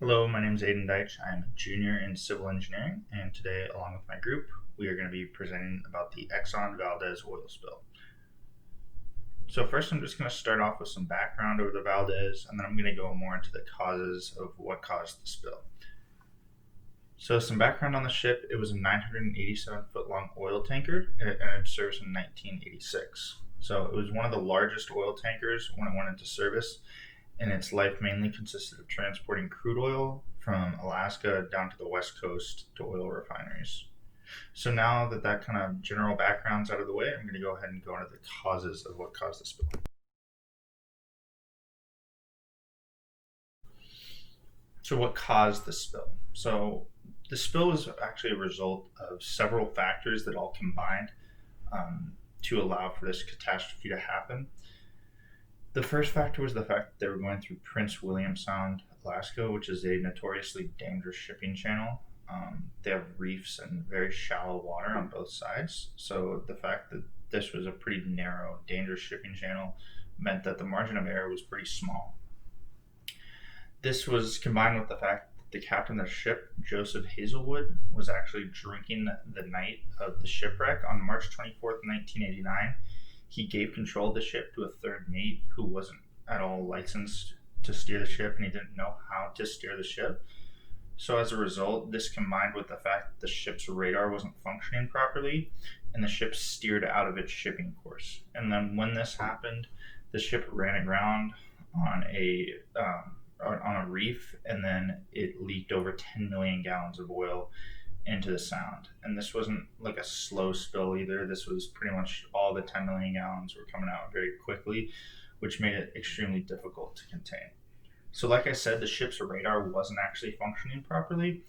Hello, my name is Aiden Deitch. I'm a junior in civil engineering, and today, along with my group, we are going to be presenting about the Exxon Valdez oil spill. So, first, I'm just going to start off with some background over the Valdez, and then I'm going to go more into the causes of what caused the spill. So, some background on the ship: it was a 987-foot long oil tanker, and it entered service in 1986. So, it was one of the largest oil tankers when it went into service, and its life mainly consisted of transporting crude oil from Alaska down to the west coast to oil refineries. So now that that kind of general background's out of the way, I'm going to go ahead and go into the causes of what caused the spill. So what caused the spill? So the spill was actually a result of several factors that all combined to allow for this catastrophe to happen. The first factor was the fact that they were going through Prince William Sound, Alaska, which is a notoriously dangerous shipping channel. They have reefs and very shallow water on both sides. So the fact that this was a pretty narrow, dangerous shipping channel meant that the margin of error was pretty small. This was combined with the fact that the captain of the ship, Joseph Hazelwood, was actually drinking the night of the shipwreck on March 24th, 1989. He gave control of the ship to a third mate who wasn't at all licensed to steer the ship, and he didn't know how to steer the ship. So as a result, this combined with the fact that the ship's radar wasn't functioning properly, and the ship steered out of its shipping course. And then when this happened, the ship ran aground on a reef, and then it leaked over 10 million gallons of oil into the sound. And this wasn't like a slow spill either. This was pretty much all the 10 million gallons were coming out very quickly, which made it extremely difficult to contain. So, like I said, the ship's radar wasn't actually functioning properly.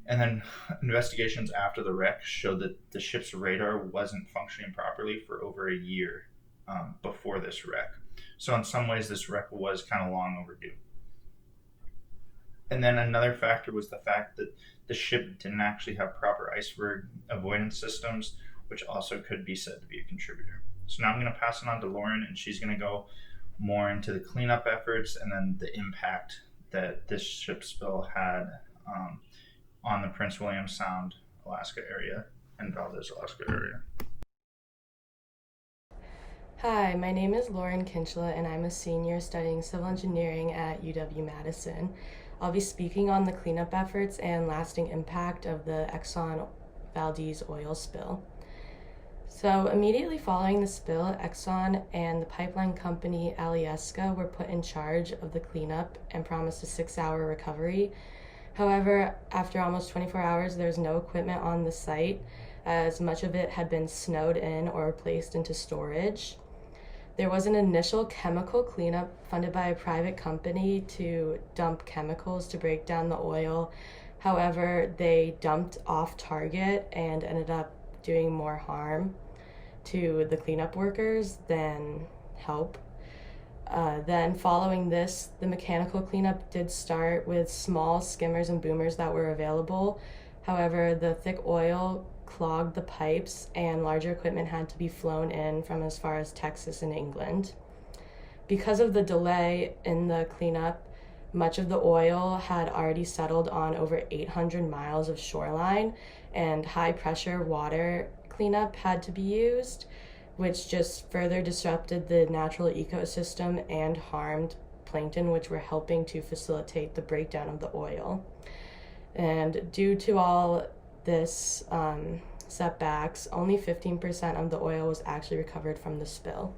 And then investigations after the wreck showed that the ship's radar wasn't functioning properly for over a year before this wreck. So, in some ways, this wreck was kind of long overdue. And then another factor was the fact that the ship didn't actually have proper iceberg avoidance systems, which also could be said to be a contributor. So now I'm going to pass it on to Lauren, and she's going to go more into the cleanup efforts and then the impact that this ship spill had on the Prince William Sound, Alaska area and Valdez, Alaska area. Hi, my name is Lauren Kinchla, and I'm a senior studying civil engineering at UW-Madison. I'll be speaking on the cleanup efforts and lasting impact of the Exxon Valdez oil spill. So immediately following the spill, Exxon and the pipeline company Alyeska were put in charge of the cleanup and promised a 6-hour recovery. However, after almost 24 hours, there was no equipment on the site, as much of it had been snowed in or placed into storage. There was an initial chemical cleanup funded by a private company to dump chemicals to break down the oil. However, they dumped off target and ended up doing more harm to the cleanup workers than help. Then following this, the mechanical cleanup did start with small skimmers and boomers that were available. However, the thick oil clogged the pipes and larger equipment had to be flown in from as far as Texas and England. Because of the delay in the cleanup, much of the oil had already settled on over 800 miles of shoreline, and high pressure water cleanup had to be used, which just further disrupted the natural ecosystem and harmed plankton, which were helping to facilitate the breakdown of the oil. And due to all this setbacks, only 15% of the oil was actually recovered from the spill.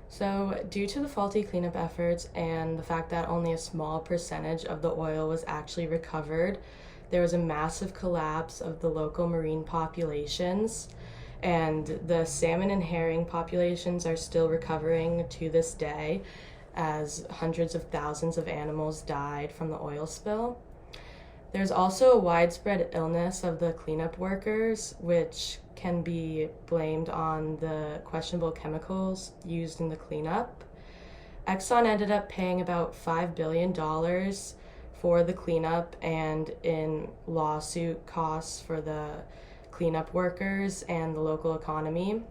So, due to the faulty cleanup efforts and the fact that only a small percentage of the oil was actually recovered, there was a massive collapse of the local marine populations, and the salmon and herring populations are still recovering to this day, as hundreds of thousands of animals died from the oil spill. There's also a widespread illness of the cleanup workers, which can be blamed on the questionable chemicals used in the cleanup. Exxon ended up paying about $5 billion for the cleanup and in lawsuit costs for the cleanup workers and the local economy.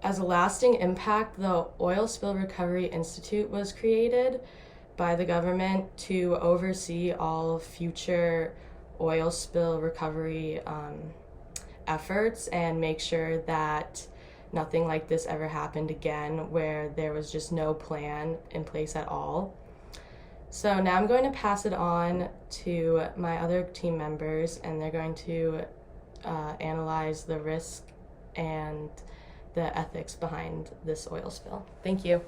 As a lasting impact, the Oil Spill Recovery Institute was created by the government to oversee all future oil spill recovery efforts and make sure that nothing like this ever happened again, where there was just no plan in place at all. So now I'm going to pass it on to my other team members, and they're going to analyze the risk and the ethics behind this oil spill. Thank you.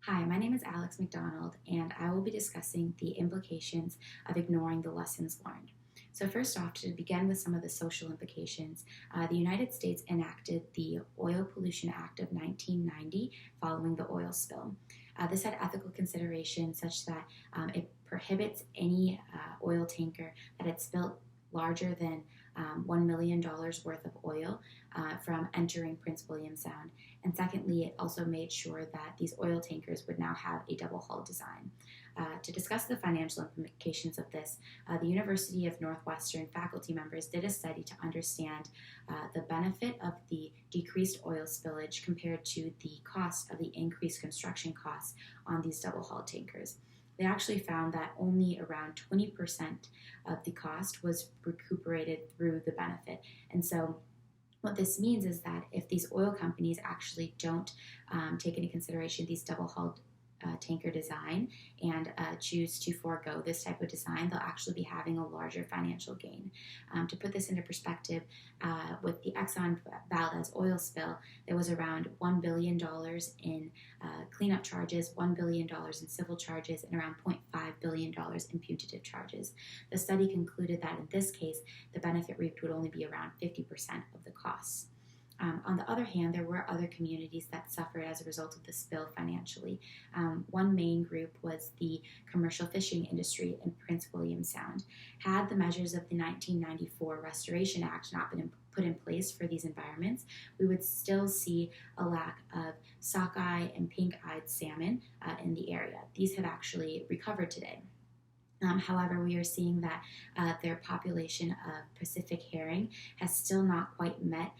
Hi, my name is Alex McDonald, and I will be discussing the implications of ignoring the lessons learned. So first off, to begin with some of the social implications, the United States enacted the Oil Pollution Act of 1990 following the oil spill. This had ethical considerations such that it prohibits any oil tanker that had spilled larger than $1 million worth of oil from entering Prince William Sound. And secondly, it also made sure that these oil tankers would now have a double hull design. To discuss the financial implications of this, the University of Northwestern faculty members did a study to understand the benefit of the decreased oil spillage compared to the cost of the increased construction costs on these double hull tankers. They actually found that only around 20% of the cost was recuperated through the benefit. And so what this means is that if these oil companies actually don't take into consideration these double-hulled tanker design and choose to forego this type of design, they'll actually be having a larger financial gain. To put this into perspective, with the Exxon Valdez oil spill, there was around $1 billion in cleanup charges, $1 billion in civil charges, and around $0.5 billion in punitive charges. The study concluded that in this case, the benefit reaped would only be around 50% of the costs. On the other hand, there were other communities that suffered as a result of the spill financially. One main group was the commercial fishing industry in Prince William Sound. Had the measures of the 1994 Restoration Act not been put in place for these environments, we would still see a lack of sockeye and pink-eyed salmon in the area. These have actually recovered today. However, we are seeing that their population of Pacific herring has still not quite met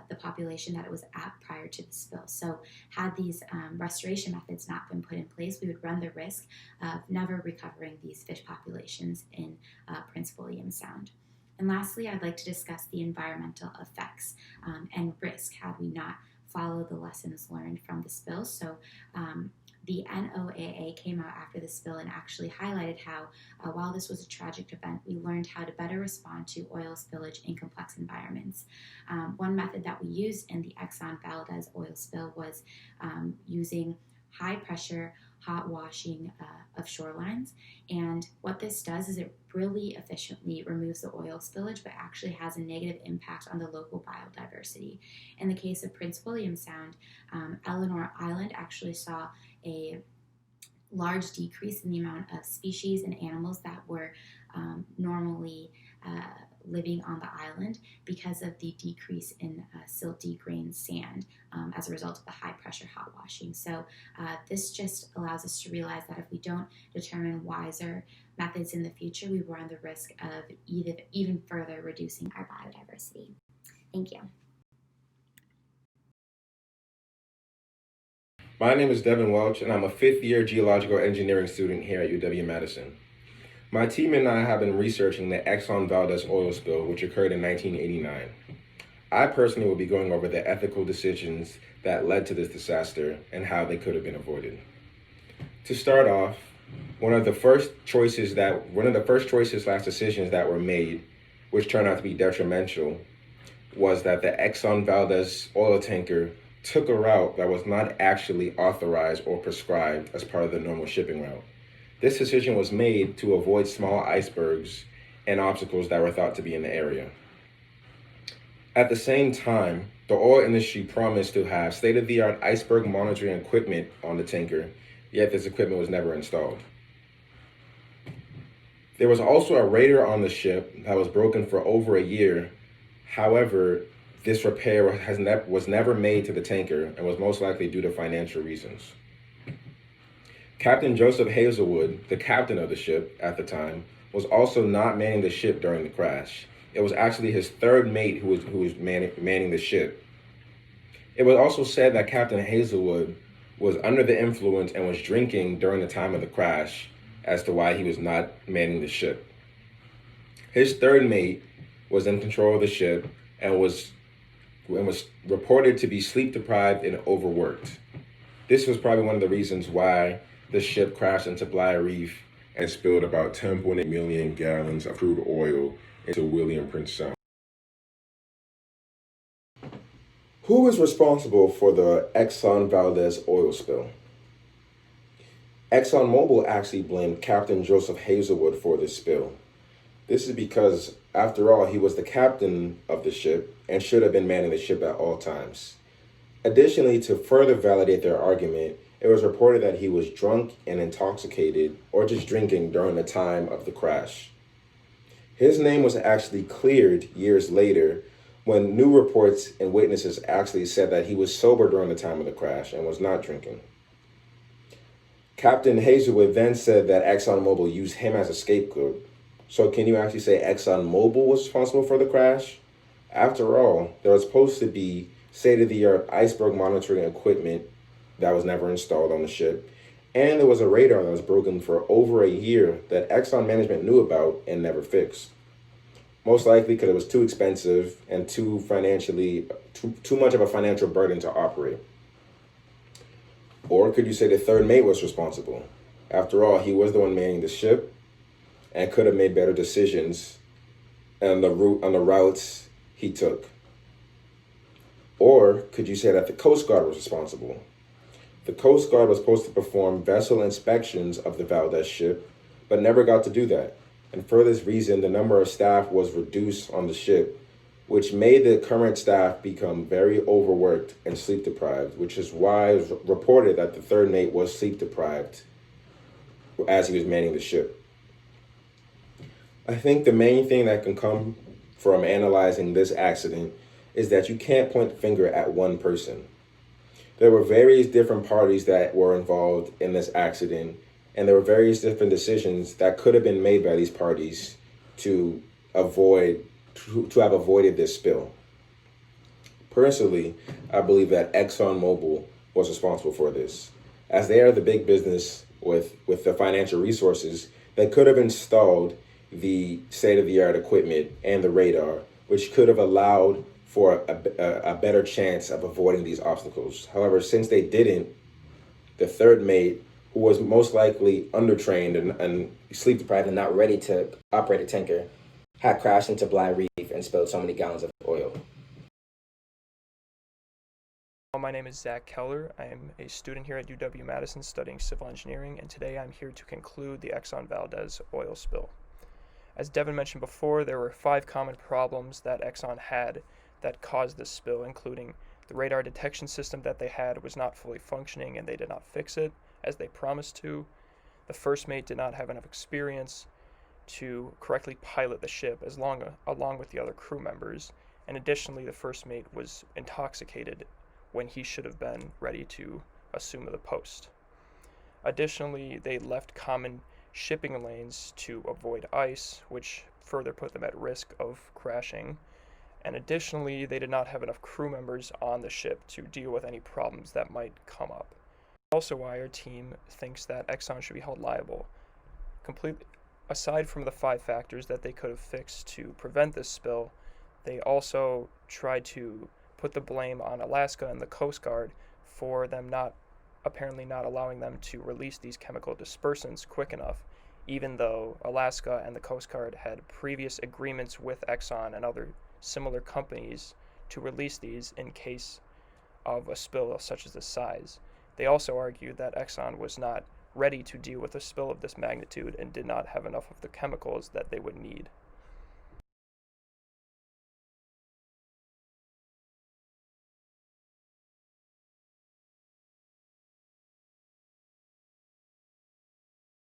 the population that it was at prior to the spill. So had these restoration methods not been put in place, we would run the risk of never recovering these fish populations in Prince William Sound. And lastly, I'd like to discuss the environmental effects and risk had we not followed the lessons learned from the spill. So the NOAA came out after the spill and actually highlighted how, while this was a tragic event, we learned how to better respond to oil spillage in complex environments. One method that we used in the Exxon Valdez oil spill was using high pressure hot washing of shorelines. And what this does is it really efficiently removes the oil spillage, but actually has a negative impact on the local biodiversity. In the case of Prince William Sound, Eleanor Island actually saw a large decrease in the amount of species and animals that were normally living on the island because of the decrease in silty grain sand as a result of the high pressure hot washing. So this just allows us to realize that if we don't determine wiser methods in the future, we run the risk of even further reducing our biodiversity. Thank you. My name is Devin Welch, and I'm a fifth-year geological engineering student here at UW-Madison. My team and I have been researching the Exxon Valdez oil spill, which occurred in 1989. I personally will be going over the ethical decisions that led to this disaster and how they could have been avoided. To start off, one of the first choices / decisions that were made, which turned out to be detrimental, was that the Exxon Valdez oil tanker took a route that was not actually authorized or prescribed as part of the normal shipping route. This decision was made to avoid small icebergs and obstacles that were thought to be in the area. At the same time, the oil industry promised to have state-of-the-art iceberg monitoring equipment on the tanker, yet this equipment was never installed. There was also a radar on the ship that was broken for over a year. However, this repair was never made to the tanker and was most likely due to financial reasons. Captain Joseph Hazelwood, the captain of the ship at the time, was also not manning the ship during the crash. It was actually his third mate who was manning the ship. It was also said that Captain Hazelwood was under the influence and was drinking during the time of the crash as to why he was not manning the ship. His third mate was in control of the ship and was reported to be sleep deprived and overworked. This was probably one of the reasons why the ship crashed into Bligh Reef and spilled about 10.8 million gallons of crude oil into William Prince Sound. Who is responsible for the Exxon Valdez oil spill? ExxonMobil actually blamed Captain Joseph Hazelwood for this spill. This is because, after all, he was the captain of the ship and should have been manning the ship at all times. Additionally, to further validate their argument, it was reported that he was drunk and intoxicated or just drinking during the time of the crash. His name was actually cleared years later when new reports and witnesses actually said that he was sober during the time of the crash and was not drinking. Captain Hazelwood then said that ExxonMobil used him as a scapegoat. So can you actually say ExxonMobil was responsible for the crash? After all, there was supposed to be state-of-the-art iceberg monitoring equipment that was never installed on the ship, and there was a radar that was broken for over a year that Exxon management knew about and never fixed. Most likely because it was too expensive and too much of a financial burden to operate. Or could you say the third mate was responsible? After all, he was the one manning the ship and could have made better decisions on the routes he took. Or could you say that the Coast Guard was responsible? The Coast Guard was supposed to perform vessel inspections of the Valdez ship, but never got to do that. And for this reason, the number of staff was reduced on the ship, which made the current staff become very overworked and sleep deprived, which is why it was reported that the third mate was sleep deprived as he was manning the ship. I think the main thing that can come from analyzing this accident is that you can't point the finger at one person. There were various different parties that were involved in this accident, and there were various different decisions that could have been made by these parties to have avoided this spill. Personally, I believe that ExxonMobil was responsible for this, as they are the big business with the financial resources that could have installed the state-of-the-art equipment and the radar, which could have allowed for a better chance of avoiding these obstacles. However, since they didn't, the third mate, who was most likely undertrained and sleep deprived and not ready to operate a tanker, had crashed into Bligh Reef and spilled so many gallons of oil. My name is Zach Keller. I am a student here at UW-Madison studying civil engineering, and today I'm here to conclude the Exxon Valdez oil spill. As Devin mentioned before, there were 5 common problems that Exxon had that caused this spill, including the radar detection system that they had was not fully functioning and they did not fix it as they promised to. The first mate did not have enough experience to correctly pilot the ship along with the other crew members, and additionally the first mate was intoxicated when he should have been ready to assume the post. Additionally, they left common shipping lanes to avoid ice, which further put them at risk of crashing. And additionally, they did not have enough crew members on the ship to deal with any problems that might come up. Also why our team thinks that Exxon should be held liable. Completely aside from the 5 factors that they could have fixed to prevent this spill, they also tried to put the blame on Alaska and the Coast Guard for them apparently not allowing them to release these chemical dispersants quick enough, even though Alaska and the Coast Guard had previous agreements with Exxon and other similar companies to release these in case of a spill such as this size. They also argued that Exxon was not ready to deal with a spill of this magnitude and did not have enough of the chemicals that they would need.